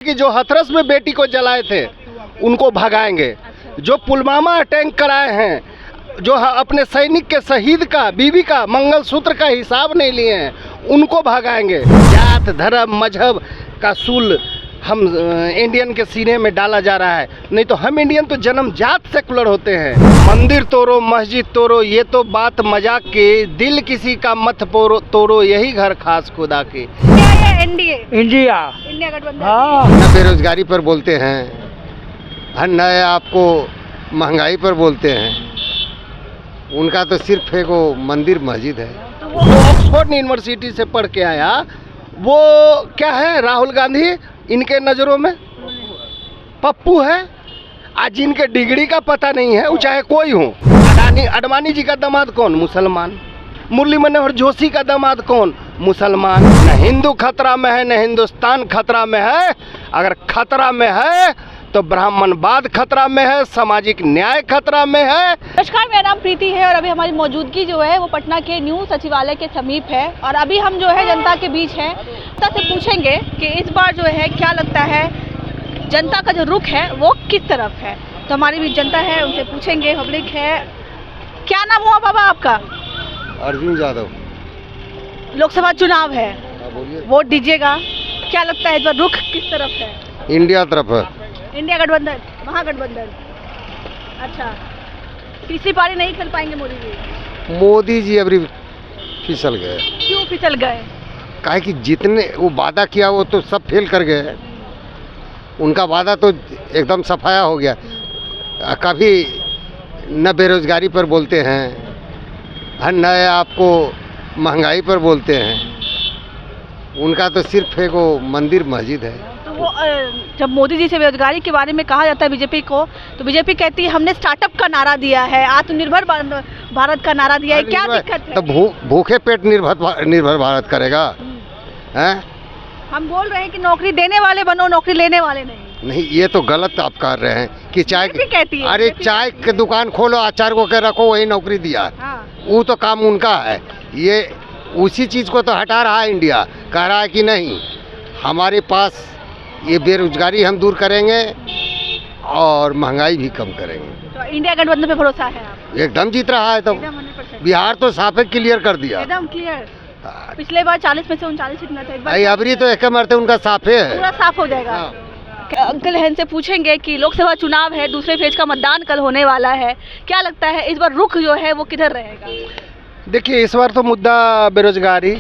कि जो हाथरस में बेटी को जलाए थे उनको भगाएंगे, जो पुलवामा अटैक कराए हैं, जो अपने सैनिक के शहीद का बीवी का मंगलसूत्र का हिसाब नहीं लिए हैं उनको भगाएंगे। जात धर्म मजहब का सूल हम इंडियन के सीने में डाला जा रहा है, नहीं तो हम इंडियन तो जन्मजात सेकुलर होते हैं। मंदिर तोड़ो मस्जिद तोड़ो ये तो बात मजाक की, दिल किसी का मत तोड़ो यही घर खास खुदा की। इंडिया गठबंधन न बेरोजगारी पर बोलते हैं, न आपको महंगाई पर बोलते हैं, उनका तो सिर्फ एक वो मंदिर मस्जिद है। वो ऑक्सफोर्ड यूनिवर्सिटी से पढ़ के आया, वो क्या है राहुल गांधी इनके नज़रों में पप्पू है। आज जिनके डिग्री का पता नहीं है वो चाहे कोई हो। अडवाणी जी का दामाद कौन? मुसलमान। मुरली मनोहर जोशी का दामाद कौन? मुसलमान। न हिंदू खतरा में है न हिंदुस्तान खतरा में है। अगर खतरा में है तो ब्राह्मणवाद खतरा में है, सामाजिक न्याय खतरा में है। नमस्कार, मेरा नाम प्रीति है और अभी हमारी मौजूदगी जो है वो पटना के न्यू सचिवालय के समीप है और अभी हम जो है जनता के बीच हैं। जनता से पूछेंगे कि इस बार जो है क्या लगता है जनता का जो रुख है वो किस तरफ है। तो हमारी भी जनता है, उनसे पूछेंगे। पब्लिक है। क्या नाम हुआ बाबा आपका? अर्जुन यादव। लोकसभा चुनाव है, वोट दीजिएगा। क्या लगता है इस बार रुख किस तरफ है? इंडिया तरफ है। इंडिया गठबंधन, महागठबंधन। अच्छा, तीसरी पारी नहीं खेल पाएंगे मोदी जी? मोदी जी अभी फिसल गए। क्यों फिसल गए? काहे कि जितने वो वादा किया वो तो सब फेल कर गए। उनका वादा तो एकदम सफाया हो गया। कभी न बेरोजगारी पर बोलते हैं, न आपको महंगाई पर बोलते हैं, उनका तो सिर्फ एक वो मंदिर मस्जिद है। तो वो जब मोदी जी से बेरोजगारी के बारे में कहा जाता है बीजेपी को, तो बीजेपी कहती है हमने स्टार्टअप का नारा दिया है, आत्मनिर्भर भारत का नारा दिया है। क्या दिक्कत है? तो भूखे पेट निर्भर भारत करेगा। हैं? हम बोल रहे हैं कि नौकरी देने वाले बनो, नौकरी लेने वाले नहीं। ये तो गलत आप कर रहे हैं कि चाय कहती है, अरे चाय की दुकान खोलो, अचार को के रखो, वही नौकरी दिया। हाँ। वो तो काम उनका है। ये उसी चीज़ को तो हटा रहा है इंडिया, कह रहा है कि नहीं हमारे पास ये बेरोजगारी हम दूर करेंगे और महंगाई भी कम करेंगे। तो इंडिया गठबंधन पे भरोसा है आप? एकदम जीत रहा है। तो बिहार तो साफे क्लियर कर दिया, एकदम क्लियर। पिछले बार 40 में से 39 सीट थे, भाई अबरी तो एक मरते उनका साफे है, पूरा साफ हो जाएगा। अंकल हैं से पूछेंगे कि लोकसभा चुनाव है, दूसरे फेज का मतदान कल होने वाला है, क्या लगता है इस बार रुख जो है वो किधर रहेगा? देखिए इस बार तो मुद्दा बेरोजगारी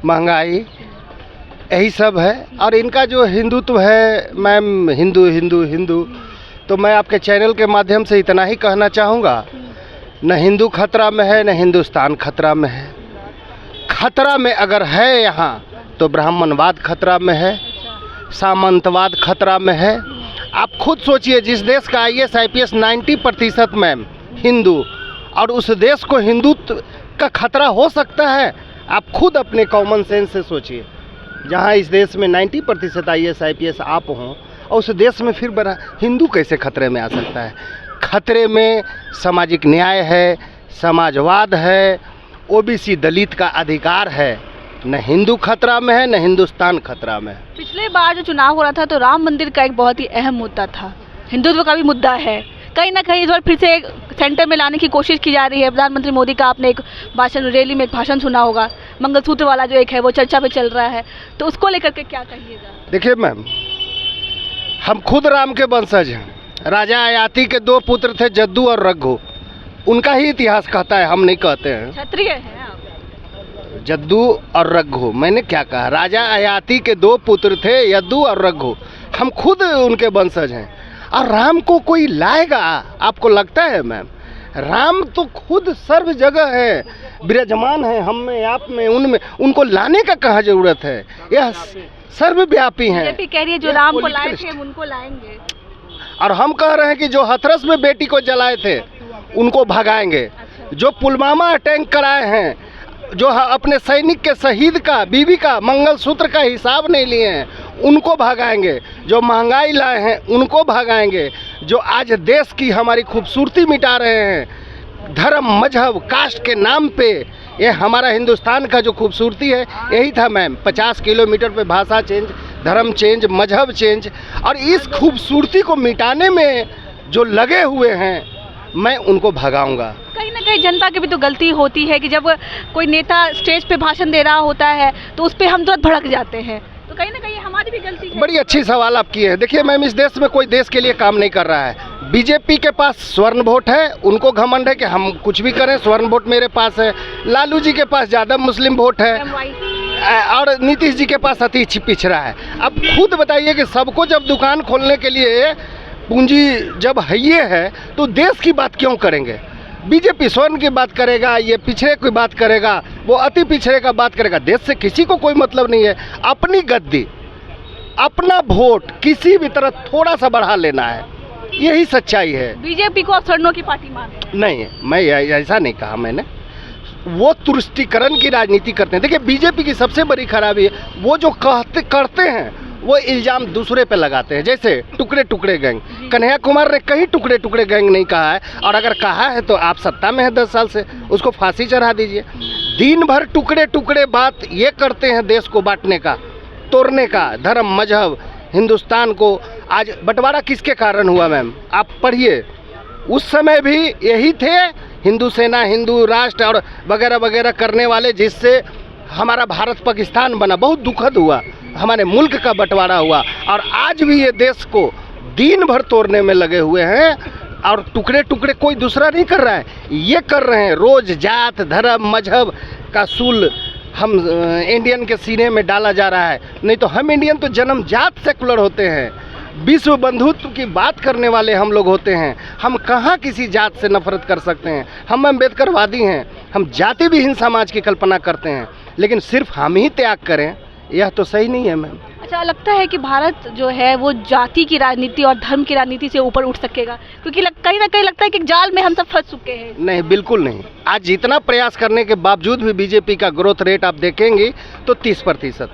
महंगाई यही सब है। और इनका जो हिंदुत्व है मैम, हिंदू हिंदू हिंदू, तो मैं आपके चैनल के माध्यम से इतना ही कहना चाहूँगा, न हिंदू खतरा में है न हिंदुस्तान खतरा में है। खतरा में अगर है यहाँ तो ब्राह्मणवाद खतरा में है, सामंतवाद खतरा में है। आप खुद सोचिए, जिस देश का IAS IPS 90% मैम हिंदू, और उस देश को हिंदुत्व का खतरा हो सकता है? आप खुद अपने कॉमन सेंस से सोचिए, जहाँ इस देश में 90% IAS IPS आप हों और उस देश में फिर बड़ा हिंदू कैसे खतरे में आ सकता है? खतरे में सामाजिक न्याय है, समाजवाद है, OBC दलित का अधिकार है। न हिंदू खतरा में है न हिंदुस्तान खतरा में है। पिछले बार जो चुनाव हो रहा था तो राम मंदिर का एक बहुत ही अहम मुद्दा था, हिंदुत्व का भी मुद्दा है। कहीं ना कहीं इस बार फिर से एक सेंटर में लाने की कोशिश की जा रही है। प्रधानमंत्री मोदी का आपने एक भाषण, रैली में एक भाषण सुना होगा, मंगलसूत्र वाला जो एक है वो चर्चा पे चल रहा है, तो उसको लेकर के क्या कहिएगा? देखिए मैम, हम खुद राम के वंशज हैं। राजा अयाती के 2 पुत्र थे, जद्दू और रघु। उनका ही इतिहास कहता है, हम नहीं कहते हैं। क्षत्रिय हैं आप? जद्दू और रघु, मैंने क्या कहा? राजा अयाती के 2 पुत्र थे, यद्दू और रघु। हम खुद उनके वंशज हैं। और राम को कोई लाएगा आपको लगता है मैम? राम तो खुद सर्व जगह है, विराजमान है, हम में, आप में, उनमें। उनको लाने का कहाँ जरूरत है? यह सर्वव्यापी हैं। बीजेपी कह रही है जो राम को लाए थे हम उनको लाएंगे, और हम कह रहे हैं कि जो हाथरस में बेटी को जलाए थे उनको भगाएंगे। जो पुलवामा अटैक कराए हैं, जो अपने सैनिक के शहीद का बीवी का मंगलसूत्र का हिसाब नहीं लिए हैं उनको भगाएंगे। जो महंगाई लाए हैं उनको भगाएंगे। जो आज देश की हमारी खूबसूरती मिटा रहे हैं, धर्म मजहब कास्ट के नाम पे, ये हमारा हिंदुस्तान का जो खूबसूरती है यही था मैम। 50 किलोमीटर पे भाषा चेंज धर्म चेंज, मजहब चेंज, और इस खूबसूरती को मिटाने में जो लगे हुए हैं, मैं उनको भगाऊंगा। कहीं ना कहीं जनता की भी तो गलती होती है कि जब कोई नेता स्टेज पे भाषण दे रहा होता है तो उस पर हम तुरंत भड़क जाते हैं, तो कहीं ना कहीं हमारी भी गलती है। बड़ी अच्छी सवाल आप किए हैं। देखिए मैम, इस देश में कोई देश के लिए काम नहीं कर रहा है। बीजेपी के पास स्वर्ण वोट है, उनको घमंड है कि हम कुछ भी करें, स्वर्ण वोट मेरे पास है। लालू जी के पास ज़्यादा मुस्लिम वोट है और नीतीश जी के पास अति पिछड़ा है। अब खुद बताइए कि सबको जब दुकान खोलने के लिए पूंजी जब है ये है, तो देश की बात क्यों करेंगे? बीजेपी स्वर्ण की बात करेगा, ये पिछड़े की बात करेगा, वो अति पिछड़े का बात करेगा। देश से किसी को कोई मतलब नहीं है। अपनी गद्दी, अपना वोट किसी भी तरह थोड़ा सा बढ़ा लेना है, यही सच्चाई है। बीजेपी को आप स्वर्णों की पार्टी मानते? नहीं, मैं ऐसा नहीं कहा मैंने। वो तुष्टीकरण की राजनीति करते हैं। देखिए बीजेपी की सबसे बड़ी खराबी है, वो जो करते हैं वो इल्ज़ाम दूसरे पे लगाते हैं। जैसे टुकड़े टुकड़े गैंग, कन्हैया कुमार ने कहीं टुकड़े टुकड़े गैंग नहीं कहा है, और अगर कहा है तो आप सत्ता में है 10 साल से, उसको फांसी चढ़ा दीजिए। दिन भर टुकड़े टुकड़े बात ये करते हैं, देश को बांटने का, तोड़ने का, धर्म मजहब, हिंदुस्तान को। आज बंटवारा किसके कारण हुआ मैम? आप पढ़िए, उस समय भी यही थे हिंदू सेना, हिंदू राष्ट्र और वगैरह वगैरह करने वाले, जिससे हमारा भारत पाकिस्तान बना। बहुत दुखद हुआ, हमारे मुल्क का बंटवारा हुआ, और आज भी ये देश को दिन भर तोड़ने में लगे हुए हैं। और टुकड़े टुकड़े कोई दूसरा नहीं कर रहा है, ये कर रहे हैं। रोज जात धर्म मजहब का सूल हम इंडियन के सीने में डाला जा रहा है। नहीं तो हम इंडियन तो जन्मजात सेकुलर होते हैं, विश्व बंधुत्व की बात करने वाले हम लोग होते हैं। हम कहाँ किसी जात से नफरत कर सकते हैं? हम अम्बेडकरवादी हैं, हम जाति विहीन समाज की कल्पना करते हैं, लेकिन सिर्फ हम ही त्याग करें, यह तो सही नहीं है मैम। अच्छा, लगता है कि भारत जो है वो जाति की राजनीति और धर्म की राजनीति से ऊपर उठ सकेगा? क्योंकि कहीं ना कहीं लगता है कि जाल में हम सब फंस चुके हैं। नहीं, बिल्कुल नहीं। आज जितना प्रयास करने के बावजूद भी बीजेपी का ग्रोथ रेट आप देखेंगे तो 30%,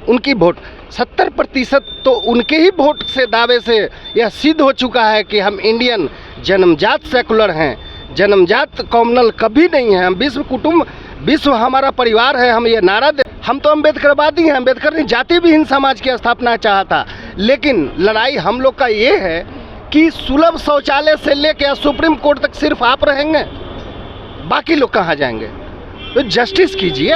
उनकी वोट 70%, तो उनके ही वोट से दावे से यह सिद्ध हो चुका है कि हम इंडियन जन्मजात सेकुलर हैं, जन्मजात कॉमनल कभी नहीं है। हम विश्व कुटुंब, विश्व हमारा परिवार है, हम ये नारा दे। हम तो अम्बेडकरवादी हैं। अम्बेडकर ने जाति विहीन समाज की स्थापना चाहा था, लेकिन लड़ाई हम लोग का ये है कि सुलभ शौचालय से लेकर सुप्रीम कोर्ट तक सिर्फ आप रहेंगे, बाकी लोग कहाँ जाएंगे? तो जस्टिस कीजिए।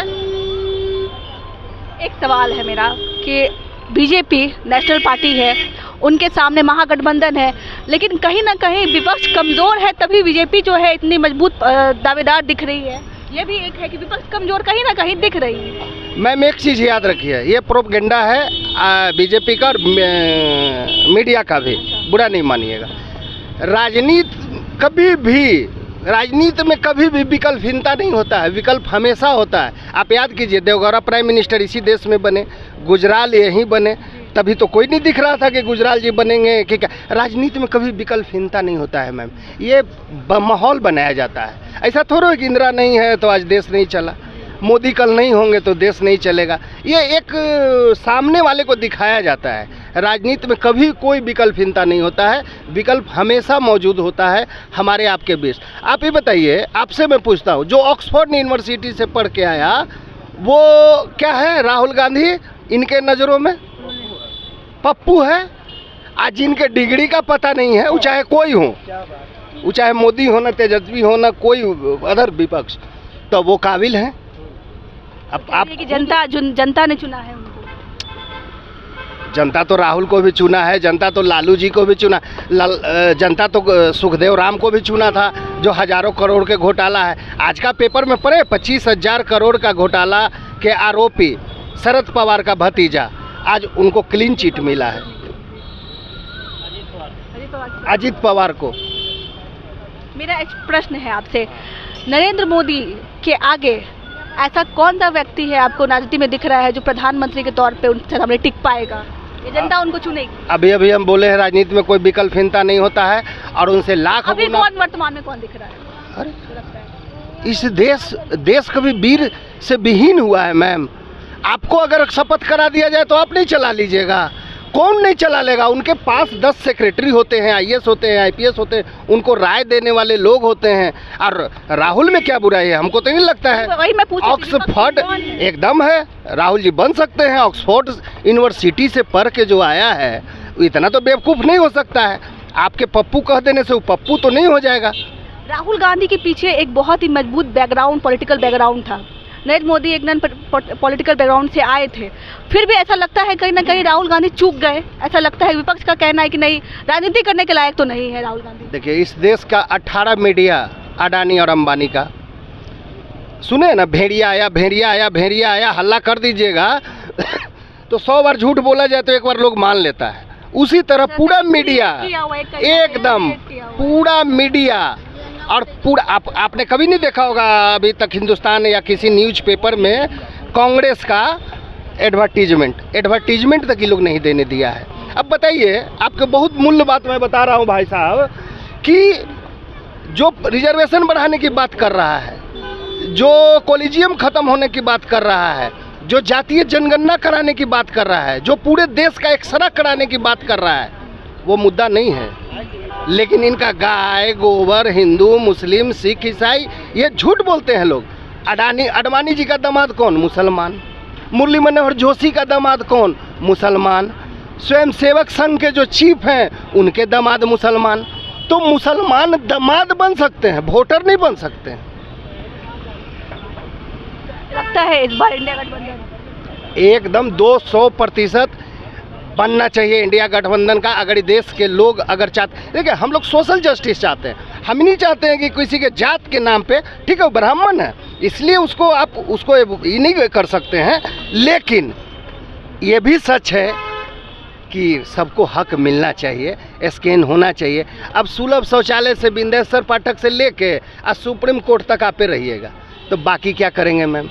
एक सवाल है मेरा कि बीजेपी नेशनल पार्टी है, उनके सामने महागठबंधन है, लेकिन कहीं ना कहीं विपक्ष कमज़ोर है, तभी बीजेपी जो है इतनी मजबूत दावेदार दिख रही है। ये भी एक है कि विपक्ष कमज़ोर कहीं ना कहीं दिख रही है। मैम एक चीज़ याद रखिए, ये प्रोपगेंडा है बीजेपी का और मीडिया का भी, बुरा नहीं मानिएगा। राजनीति में कभी भी विकल्पहीनता नहीं होता है, विकल्प हमेशा होता है। आप याद कीजिए, देवगौड़ा प्राइम मिनिस्टर इसी देश में बने, गुजराल यहीं बने, तभी तो कोई नहीं दिख रहा था कि गुजराल जी बनेंगे कि क्या। राजनीति में कभी विकल्पहीनता नहीं होता है मैम, ये माहौल बनाया जाता है। ऐसा थोड़ा कि इंदिरा नहीं है तो आज देश नहीं चला, मोदी कल नहीं होंगे तो देश नहीं चलेगा। ये एक सामने वाले को दिखाया जाता है। राजनीति में कभी कोई विकल्पहीनता नहीं होता है, विकल्प हमेशा मौजूद होता है हमारे आपके बीच। आप ही बताइए, आपसे मैं पूछता हूँ, जो ऑक्सफोर्ड यूनिवर्सिटी से पढ़ के आया वो क्या है? राहुल गांधी इनके नज़रों में पप्पू है। आज जिनके डिग्री का पता नहीं है, वो चाहे कोई हो, वो चाहे मोदी हो ना, तेजस्वी हो ना, कोई अदर विपक्ष, तो वो काबिल हैं। अब आप जनता ने चुना है उनको। जनता तो राहुल को भी चुना है, जनता तो लालू जी को भी चुना, जनता तो सुखदेव राम को भी चुना था, जो हजारों करोड़ के घोटाला है। आज का पेपर में पढ़े, 25,000 करोड़ का घोटाला के आरोपी शरद पवार का भतीजा, आज उनको क्लीन चिट मिला है, अजीत पवार को। मेरा एक प्रश्न है आपसे, नरेंद्र मोदी के आगे ऐसा कौन सा व्यक्ति है आपको राजनीति में दिख रहा है जो प्रधानमंत्री के तौर पे उनके सामने टिक पाएगा? ये जनता उनको चुनेगी। अभी हम बोले हैं, राजनीति में कोई विकल्पहीनता नहीं होता है, और उनसे लाख अभी कौन वर्तमान में कौन दिख रहा है? अरे इस देश कभी वीर से विहीन हुआ है मैम। आपको अगर शपथ करा दिया जाए तो आप नहीं चला लीजिएगा, कौन नहीं चला लेगा? उनके पास 10 सेक्रेटरी होते हैं, IAS होते हैं, IPS होते हैं, उनको राय देने वाले लोग होते हैं। और राहुल में क्या बुराई है? हमको तो नहीं लगता है। वही मैं पूछ रही थी, ऑक्सफोर्ड कौन है? एकदम है, राहुल जी बन सकते हैं। ऑक्सफोर्ड यूनिवर्सिटी से पढ़ के जो आया है, इतना तो बेवकूफ़ नहीं हो सकता है। आपके पप्पू कह देने से वो पप्पू तो नहीं हो जाएगा। राहुल गांधी के पीछे एक बहुत ही मजबूत बैकग्राउंड, पॉलिटिकल बैकग्राउंड था। नरेंद्र मोदी एक नॉन पॉलिटिकल बैकग्राउंड से आए थे, फिर भी ऐसा लगता है कहीं ना कहीं राहुल गांधी चूक गए। ऐसा लगता है, विपक्ष का कहना है कि नहीं, राजनीति करने के लायक तो नहीं है राहुल गांधी। देखिए, इस देश का 18 मीडिया अडानी और अंबानी का, सुने ना, भेड़िया आया, भेड़िया आया, भेड़िया आया, हल्ला कर दीजिएगा तो 100 बार झूठ बोला जाए तो एक बार लोग मान लेता है। उसी तरह पूरा मीडिया, एकदम पूरा मीडिया और पूरा आपने कभी नहीं देखा होगा अभी तक हिंदुस्तान या किसी न्यूज़पेपर में कांग्रेस का एडवर्टीजमेंट तक ये लोग नहीं देने दिया है। अब बताइए, आपको बहुत मूल्य बात मैं बता रहा हूँ भाई साहब, कि जो रिजर्वेशन बढ़ाने की बात कर रहा है, जो कॉलेजियम ख़त्म होने की बात कर रहा है, जो जातीय जनगणना कराने की बात कर रहा है, जो पूरे देश का एक्सरा कराने की बात कर रहा है, वो मुद्दा नहीं है। लेकिन इनका गाय गोबर, हिंदू मुस्लिम सिख ईसाई, ये झूठ बोलते हैं लोग। अडवाणी जी का दामाद कौन? मुसलमान। मुरली मनोहर जोशी का दामाद कौन? मुसलमान। स्वयं सेवक संघ के जो चीफ हैं, उनके दामाद मुसलमान। तो मुसलमान दामाद बन सकते हैं, वोटर नहीं बन सकते हैं। लगता है इस बार इंडिया गठबंधन एकदम 200% बनना चाहिए इंडिया गठबंधन का। अगर ये देश के लोग अगर चाहते, देखिए हम लोग सोशल जस्टिस चाहते हैं, हम नहीं चाहते हैं कि किसी के जात के नाम पे, ठीक है वो ब्राह्मण है इसलिए उसको आप उसको ये नहीं कर सकते हैं। लेकिन ये भी सच है कि सबको हक मिलना चाहिए, स्कैन होना चाहिए। अब सुलभ शौचालय से बिंदेश्वर पाठक से लेके सुप्रीम कोर्ट तक आप रहिएगा, तो बाकी क्या करेंगे मैम?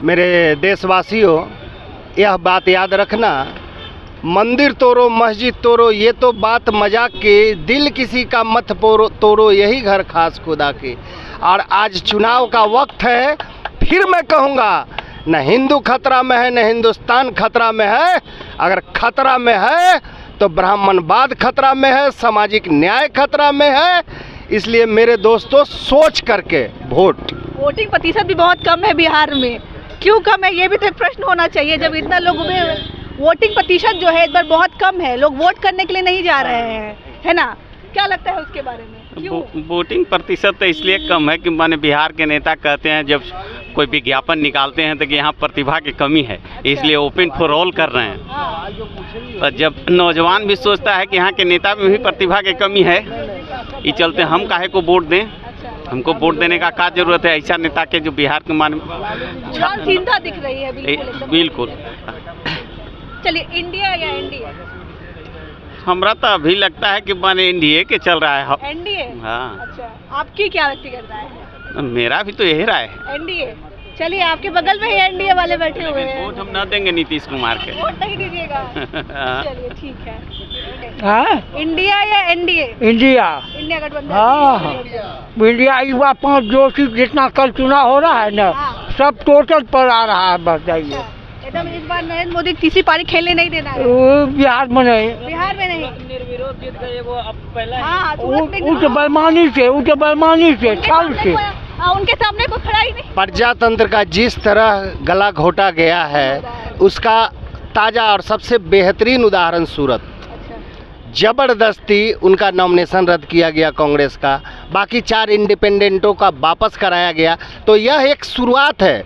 मेरे देशवासियों, यह बात याद रखना, मंदिर तोड़ो मस्जिद तोड़ो ये तो बात मजाक की, दिल किसी का मत तोड़ो यही घर खास खुदा की। और आज चुनाव का वक्त है, फिर मैं कहूँगा, न हिंदू खतरा में है न हिंदुस्तान खतरा में है। अगर खतरा में है तो ब्राह्मणवाद खतरा में है, सामाजिक न्याय खतरा में है। इसलिए मेरे दोस्तों, सोच करके वोट। वोटिंग प्रतिशत भी बहुत कम है बिहार में, क्यों कम है ये भी तो एक प्रश्न होना चाहिए। जब इतना लोगों में वोटिंग प्रतिशत जो है इस बार बहुत कम है, लोग वोट करने के लिए नहीं जा रहे हैं, है ना? क्या लगता है उसके बारे में? क्यों वोटिंग प्रतिशत तो इसलिए कम है कि माने बिहार के नेता कहते हैं, जब कोई विज्ञापन निकालते हैं तो कि यहाँ प्रतिभा की कमी है, इसलिए ओपन फॉर ऑल कर रहे हैं। और जब नौजवान भी सोचता है कि यहाँ के नेता में भी प्रतिभा की कमी है, ये चलते हम काहे को वोट दें, हमको वोट देने का क्या जरूरत है ऐसा नेता के जो बिहार के मान चिंता दिख रही है। बिल्कुल। चलिए, इंडिया या एनडीए? हमरा तो अभी लगता है कि माने एनडीए के चल रहा है। एनडीए? हाँ। अच्छा, आपकी क्या व्यक्तिगत राय है? मेरा भी तो यही राय है, एनडीए। चलिए, आपके बगल में ही एनडीए वाले बैठे हुए हैं। वोट हम ना देंगे नीतीश कुमार के। वोट नहीं दीजिएगा? चलिए, ठीक है। हाँ, इंडिया या एनडीए? इंडिया। इंडिया गठबंधन। हाँ, इंडिया इस बार 5 जो सीट जितना कल चुनाव हो रहा है ना, सब टोटल पर आ रहा है। बताइए, एकदम इस बार नरेंद्र मोदी तीसरी पारी खेलने नहीं देना है। बिहार में नहीं, बिहार में नहीं। निर्विरोध जीत गए वो, अब पहला हाँ, बेईमानी से छल से उनके सामने कोई खड़ा ही नहीं। प्रजातंत्र का जिस तरह गला घोटा गया है, उसका ताज़ा और सबसे बेहतरीन उदाहरण सूरत। जबरदस्ती उनका नॉमिनेशन रद्द किया गया कांग्रेस का, बाकी 4 इंडिपेंडेंटों का वापस कराया गया। तो यह एक शुरुआत है।